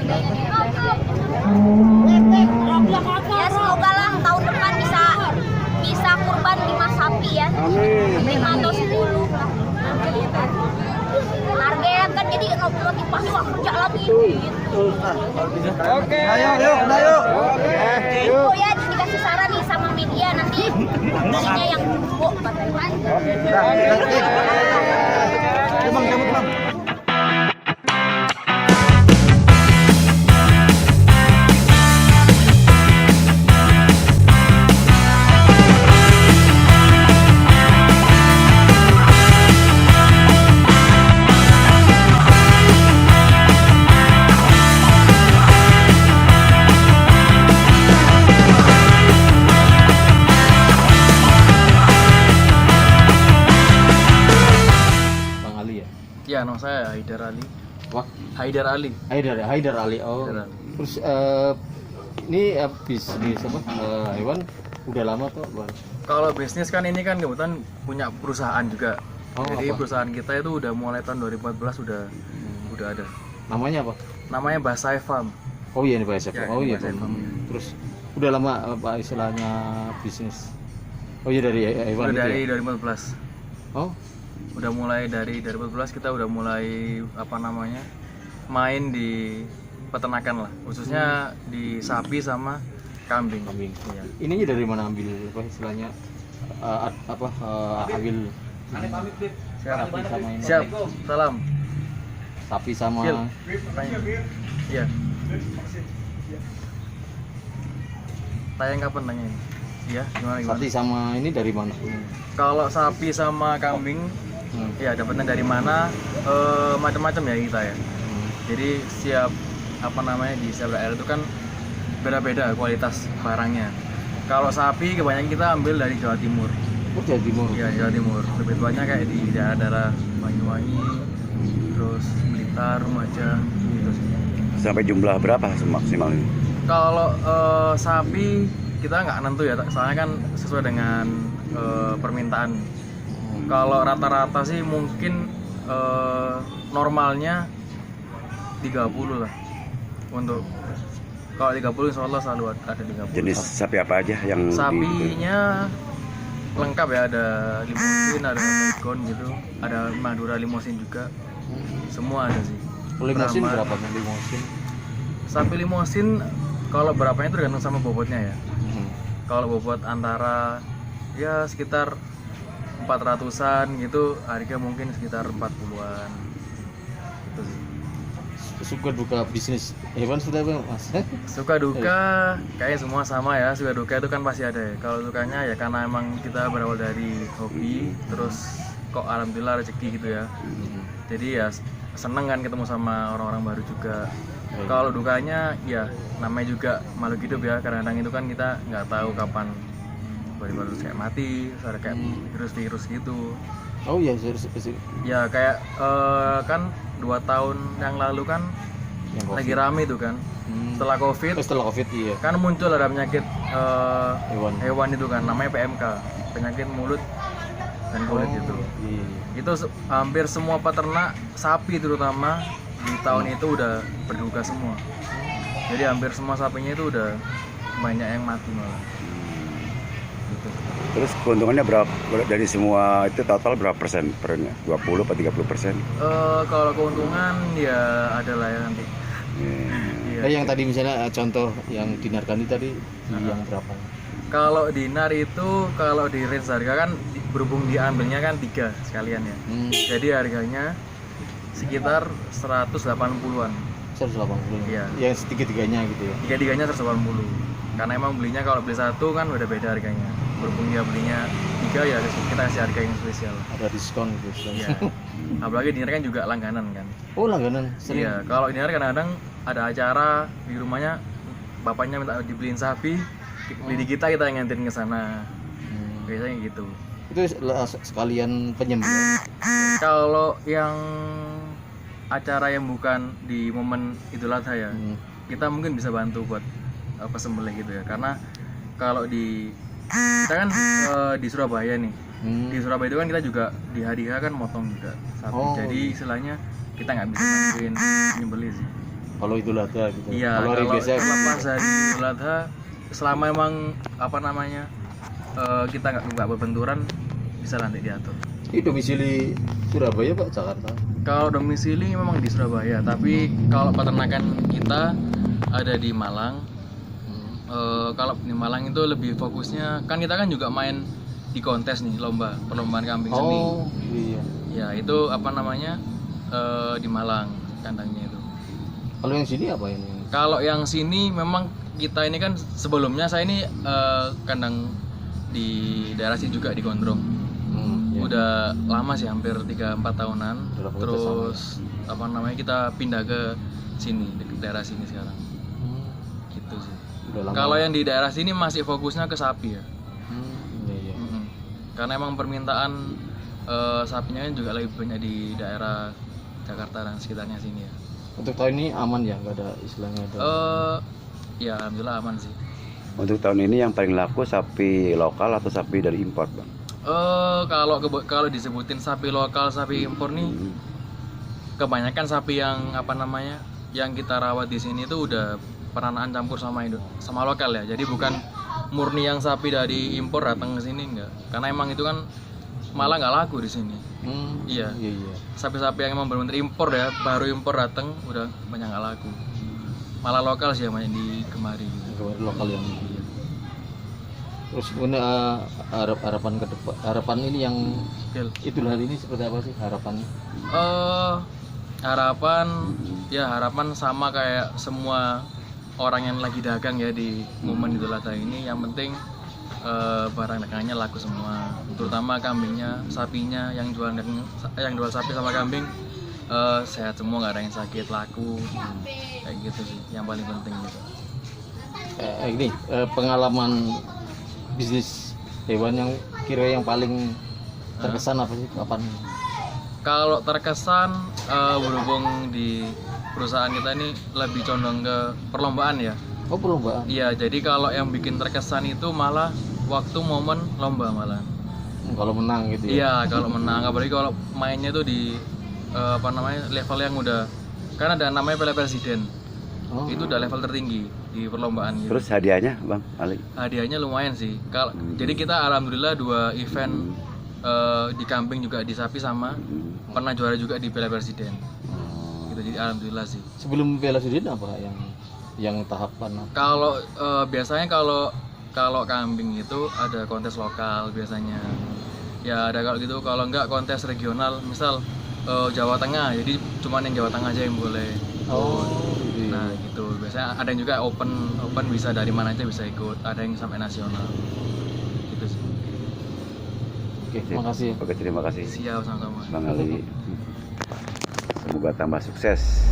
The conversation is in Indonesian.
Ya semoga lah tahun depan bisa kurban 5 sapi ya. Amin. 5 atau 10 lah. Target kan jadi motivasi wah kerja lagi gitu. Oke. Ayo, yuk. Oh ya dikasih saran nih sama media nanti belinya yang jumbo katanya. Bang, cabut bang. Ya, nama saya Haidar Ali. Wah, Haidar Ali. Haidar Ali. Oh. Haidar Ali. Terus ini bisnis apa? Hewan udah lama tuh, Bang. Kalau bisnis kan ini kan kebetulan punya perusahaan juga. Oh, Jadi apa? perusahaan kita itu udah mulai tahun 2014 udah ada. Namanya apa? Namanya Basai Farm. Oh iya, ini Pak Yosef. Ya, Oh ini iya. Basai Bang. Farm. Terus udah lama Pak istilahnya bisnis. Oh iya dari hewan Udah itu dari ya? 2014. Oh, Udah mulai dari 2014 kita udah mulai main di peternakan lah, khususnya di sapi sama kambing. kambing. Iya. Ininya dari mana ambil apa istilahnya? Ambil Siap. sapi sama ini. Siap. Salam. Sapi sama Gil. Iya. Tayang kapan nanya ini? Iya, gimana? sapi sama ini dari mana? Kalau sapi sama kambing, ya dapatnya dari mana? Macam-macam ya kita ya. Jadi setiap di setiap daerah itu kan beda-beda kualitas barangnya. Kalau sapi kebanyakan kita ambil dari Jawa Timur. Oh, Jawa Timur. Iya, Jawa Timur. Lebih banyak kayak di daerah-daerah Banyuwangi, terus Blitar, Lumajang gitu sih. Sampai jumlah berapa maksimal ini? Kalau sapi kita nggak nentu ya, soalnya kan sesuai dengan permintaan. Kalau rata-rata sih mungkin normalnya 30 lah. Untuk kalau 30 insya Allah selalu ada 30. Jenis sapi apa aja yang Sapinya lengkap ya, ada limosin, ada pegon gitu, ada Madura limosin juga. Semua ada sih. Limosin Brahman. berapa nih limosin? Sapi limosin kalau berapanya itu tergantung sama bobotnya ya. Kalau bobot antara ya sekitar 400-an gitu, harga mungkin sekitar 40-an gitu sih. Suka duka bisnis hewan sudah Bang, Mas? Suka duka kayak semua sama ya, suka duka itu kan pasti ada ya. Kalau sukanya ya karena emang kita berawal dari hobi, terus kok alhamdulillah rezeki gitu ya. Jadi ya seneng kan ketemu sama orang-orang baru juga. Kalau dukanya ya namanya juga makhluk hidup ya, kadang-kadang itu kan kita nggak tahu kapan baru kayak mati, terus ada kayak virus-virus gitu. Oh iya, Ya kayak kan 2 tahun yang lalu kan yang lagi rame itu kan. Setelah COVID iya. kan muncul ada penyakit Hewan. itu kan, namanya PMK, penyakit mulut dan kulit gitu. Iya. Itu hampir semua peternak sapi terutama di tahun itu udah berduka semua. Jadi hampir semua sapinya itu udah banyak yang mati malah. Gitu. Terus keuntungannya berapa dari semua itu total berapa persen pernya? 20 atau 30%? Kalau keuntungan ya ada lah ya nanti. Iya. Yang tadi misalnya contoh yang dinarkan tadi yang berapa? Kalau dinar itu kalau di range harga kan berhubung diambilnya kan 3 sekalian ya. Jadi harganya sekitar 180-an. 180. Iya. Yang tiga-tiganya gitu ya. Tiga-tiganya 180. Karena emang belinya kalau beli satu kan udah beda harganya. Berhubung dia belinya 3 ya kita kasih harga yang spesial. Ada diskon gitu. Iya. Apalagi dinar kan juga langganan kan. Oh, langganan sering. Iya, kalau dinar kadang-kadang ada acara di rumahnya, bapaknya minta dibeliin sapi, beli di kita yang nganterin ke sana. Biasanya gitu. Itu sekalian penyembelihan. Kalau yang acara yang bukan di momen Idul Adha ya, kita mungkin bisa bantu buat sembelih gitu ya. Karena kalau kita kan di Surabaya nih. Di Surabaya itu kan kita juga di hari H kan motong juga sapi. Jadi istilahnya kita nggak bisa bantuin nyembelih sih. Kalau Idul Adha gitu. Iya, Kalau hari kalau biasa lepas dari Idul Adha, selama emang apa namanya kita nggak berbenturan, bisa nanti diatur. ini domisili Surabaya Pak, Jakarta. Kalau domisili memang di Surabaya, tapi kalau peternakan kita ada di Malang. Kalau di Malang itu lebih fokusnya, kan kita kan juga main di kontes nih, perlombaan kambing seni. Oh iya. Ya itu apa namanya di Malang kandangnya itu. Kalau yang sini apa ini? Kalau yang sini memang kita ini kan sebelumnya saya ini kandang di daerah sini juga di Gondrong. Iya. Udah lama sih, hampir 3-4 tahunan. Udah punya Terus apa namanya kita pindah ke sini, di daerah sini sekarang. Gitu sih. Udah lama. Kalau yang di daerah sini masih fokusnya ke sapi ya. Iya, iya. Karena emang permintaan sapinya kan juga lebih banyak di daerah Jakarta dan sekitarnya sini ya. Untuk tahun ini aman ya, nggak ada istilahnya ada. Ya alhamdulillah aman sih. Untuk tahun ini yang paling laku sapi lokal atau sapi dari impor, Bang? Kalau disebutin sapi lokal, sapi impor nih, kebanyakan sapi yang apa namanya, yang kita rawat di sini itu udah peranaan campur sama lokal ya. Jadi bukan murni yang sapi dari impor datang ke sini, enggak. Karena emang itu kan malah nggak laku di sini. Iya. Iya, iya. Sapi-sapi yang emang benar-benar impor ya, baru impor datang udah banyak nggak laku. Malah lokal sih yang banyak di kemari gitu. Kemarin lokal yang iya. Terus kemudian harapan ke depan, harapan ini yang Gil. Idul Adha ini seperti apa sih harapannya? Harapan sama kayak semua orang yang lagi dagang ya di momen Idul Adha ini. Yang penting barang dagangannya laku semua, terutama kambingnya, sapinya, yang jual sapi sama kambing sehat semua, nggak ada yang sakit, laku, kayak gitu sih yang paling penting gitu. Ini pengalaman bisnis hewan yang kira yang paling terkesan apa sih, kapan? Kalau terkesan berhubung di perusahaan kita ini lebih condong ke perlombaan ya. Oh, perlombaan. Iya, jadi kalau yang bikin terkesan itu malah waktu momen lomba malah. Kalau menang gitu ya. Iya, kalau menang, apalagi kalau mainnya itu di level yang udah, kan ada namanya Piala Presiden. Oh. Itu udah level tertinggi di perlombaan gitu. Terus hadiahnya, Bang Ali? Hadiahnya lumayan sih. Jadi kita alhamdulillah 2 event di kambing juga di sapi sama pernah juara juga di Piala Presiden. Gitu, jadi alhamdulillah sih. Sebelum Piala Presiden apa yang tahapan apa? Kalau biasanya kalau kambing itu ada kontes lokal biasanya. Ya ada kalau gitu, kalau enggak kontes regional, misal Jawa Tengah, jadi cuman yang Jawa Tengah aja yang boleh. Oh, iya. Nah gitu, biasanya ada yang juga open bisa dari mana aja bisa ikut, ada yang sampai nasional. Gitu sih. Oke, makasih. Oke, terima kasih Siap, sama-sama. Bang Ali. Semoga tambah sukses.